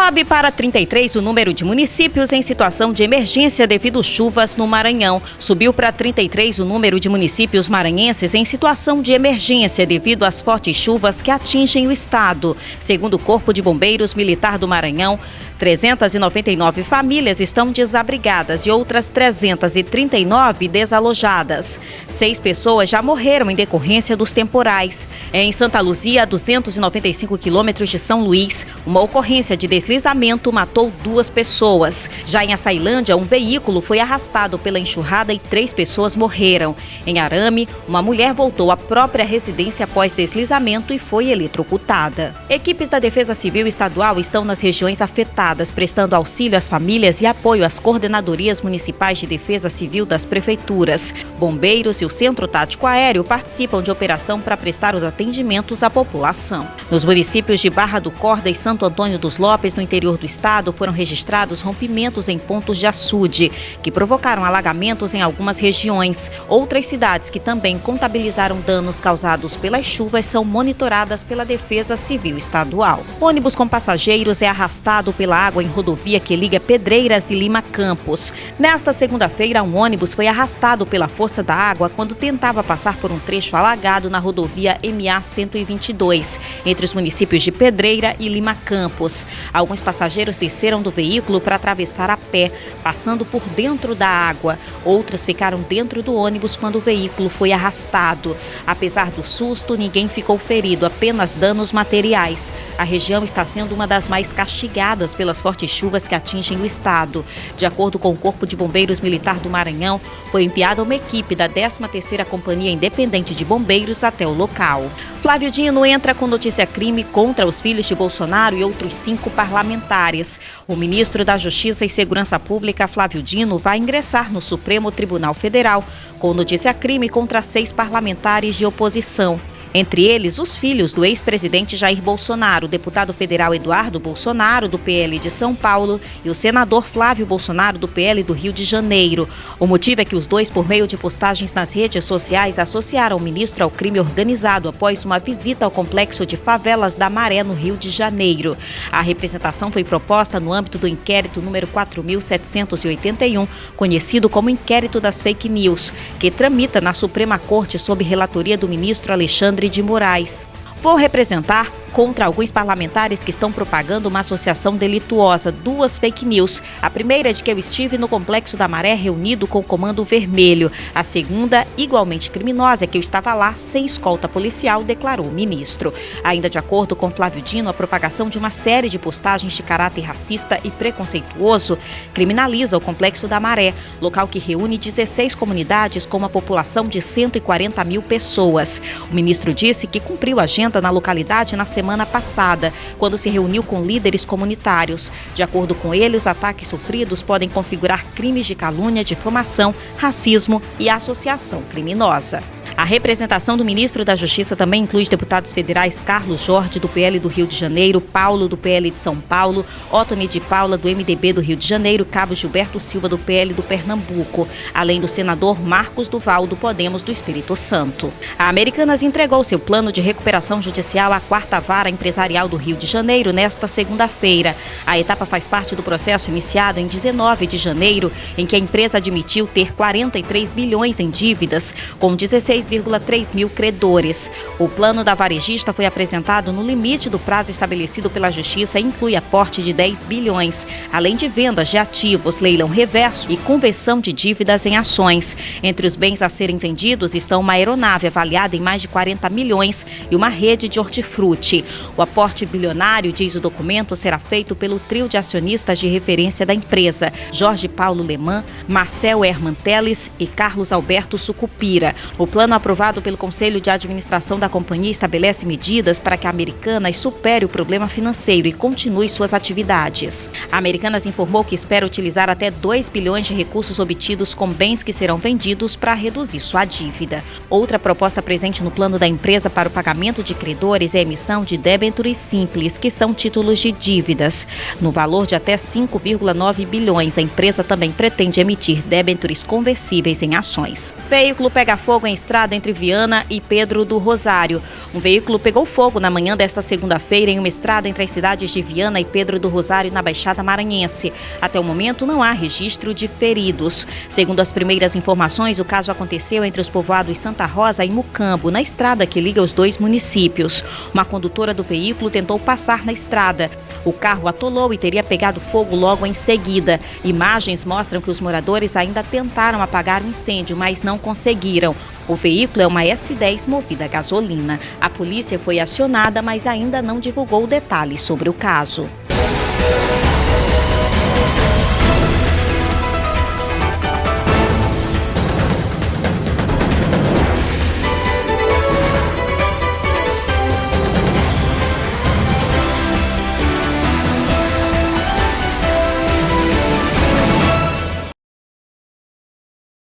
Sobe para 33 o número de municípios em situação de emergência devido chuvas no Maranhão. Subiu para 33 o número de municípios maranhenses em situação de emergência devido às fortes chuvas que atingem o estado. Segundo o Corpo de Bombeiros Militar do Maranhão, 399 famílias estão desabrigadas e outras 339 desalojadas. 6 pessoas já morreram em decorrência dos temporais. Em Santa Luzia, a 295 quilômetros de São Luís, uma ocorrência de deslizamento matou 2 pessoas. Já em Açailândia, um veículo foi arrastado pela enxurrada e 3 pessoas morreram. Em Arame, uma mulher voltou à própria residência após deslizamento e foi eletrocutada. Equipes da Defesa Civil Estadual estão nas regiões afetadas, prestando auxílio às famílias e apoio às coordenadorias municipais de defesa civil das prefeituras. Bombeiros e o Centro Tático Aéreo participam de operação para prestar os atendimentos à população. Nos municípios de Barra do Corda e Santo Antônio dos Lopes, no interior do estado, foram registrados rompimentos em pontos de açude, que provocaram alagamentos em algumas regiões. Outras cidades que também contabilizaram danos causados pelas chuvas são monitoradas pela Defesa Civil Estadual. Ônibus com passageiros é arrastado pela água em rodovia que liga Pedreiras e Lima Campos. Nesta segunda-feira, um ônibus foi arrastado pela força da água quando tentava passar por um trecho alagado na rodovia MA 122, entre os municípios de Pedreira e Lima Campos. Alguns passageiros desceram do veículo para atravessar a pé, passando por dentro da água. Outros ficaram dentro do ônibus quando o veículo foi arrastado. Apesar do susto, ninguém ficou ferido, apenas danos materiais. A região está sendo uma das mais castigadas pelas fortes chuvas que atingem o estado. De acordo com o Corpo de Bombeiros Militar do Maranhão, foi enviada uma equipe da 13ª Companhia Independente de Bombeiros até o local. Flávio Dino entra com notícia-crime contra os filhos de Bolsonaro e outros 5 parlamentares. O ministro da Justiça e Segurança Pública, Flávio Dino, vai ingressar no Supremo Tribunal Federal com notícia-crime contra 6 parlamentares de oposição. Entre eles, os filhos do ex-presidente Jair Bolsonaro, o deputado federal Eduardo Bolsonaro, do PL de São Paulo, e o senador Flávio Bolsonaro, do PL do Rio de Janeiro. O motivo é que os dois, por meio de postagens nas redes sociais, associaram o ministro ao crime organizado após uma visita ao complexo de favelas da Maré, no Rio de Janeiro. A representação foi proposta no âmbito do inquérito número 4.781, conhecido como Inquérito das Fake News, que tramita na Suprema Corte sob relatoria do ministro Alexandre de Moraes. Vou representar contra alguns parlamentares que estão propagando uma associação delituosa, 2 fake news. A primeira é de que eu estive no Complexo da Maré reunido com o Comando Vermelho. A segunda, igualmente criminosa, é que eu estava lá sem escolta policial, declarou o ministro. Ainda de acordo com Flávio Dino, a propagação de uma série de postagens de caráter racista e preconceituoso criminaliza o Complexo da Maré, local que reúne 16 comunidades com uma população de 140 mil pessoas. O ministro disse que cumpriu a agenda na localidade na semana passada, quando se reuniu com líderes comunitários. De acordo com ele, os ataques sofridos podem configurar crimes de calúnia, difamação, racismo e associação criminosa. A representação do ministro da Justiça também inclui os deputados federais Carlos Jorge, do PL do Rio de Janeiro, Paulo, do PL de São Paulo, Ottoni de Paula, do MDB do Rio de Janeiro, Cabo Gilberto Silva, do PL do Pernambuco, além do senador Marcos Duval, do Podemos do Espírito Santo. A Americanas entregou seu plano de recuperação judicial à 4ª Vara Empresarial do Rio de Janeiro nesta segunda-feira. A etapa faz parte do processo iniciado em 19 de janeiro, em que a empresa admitiu ter 43 bilhões em dívidas, com 16,3 mil credores. O plano da varejista foi apresentado no limite do prazo estabelecido pela Justiça e inclui aporte de 10 bilhões, além de vendas de ativos, leilão reverso e conversão de dívidas em ações. Entre os bens a serem vendidos estão uma aeronave avaliada em mais de 40 milhões e uma rede de hortifruti. O aporte bilionário, diz o documento, será feito pelo trio de acionistas de referência da empresa, Jorge Paulo Leman, Marcel Herman Teles e Carlos Alberto Sucupira. O plano aprovado pelo Conselho de Administração da companhia estabelece medidas para que a Americanas supere o problema financeiro e continue suas atividades. A Americanas informou que espera utilizar até 2 bilhões de recursos obtidos com bens que serão vendidos para reduzir sua dívida. Outra proposta presente no plano da empresa para o pagamento de credores é a emissão de debêntures simples, que são títulos de dívidas. No valor de até 5,9 bilhões, a empresa também pretende emitir debêntures conversíveis em ações. Veículo pega fogo em estrada estrada entre Viana e Pedro do Rosário. Um veículo pegou fogo na manhã desta segunda-feira em uma estrada entre as cidades de Viana e Pedro do Rosário, na Baixada Maranhense. Até o momento, não há registro de feridos. Segundo as primeiras informações, o caso aconteceu entre os povoados Santa Rosa e Mucambo, na estrada que liga os dois municípios. Uma condutora do veículo tentou passar na estrada. O carro atolou e teria pegado fogo logo em seguida. Imagens mostram que os moradores ainda tentaram apagar o incêndio, mas não conseguiram. O veículo é uma S10 movida a gasolina. A polícia foi acionada, mas ainda não divulgou detalhes sobre o caso.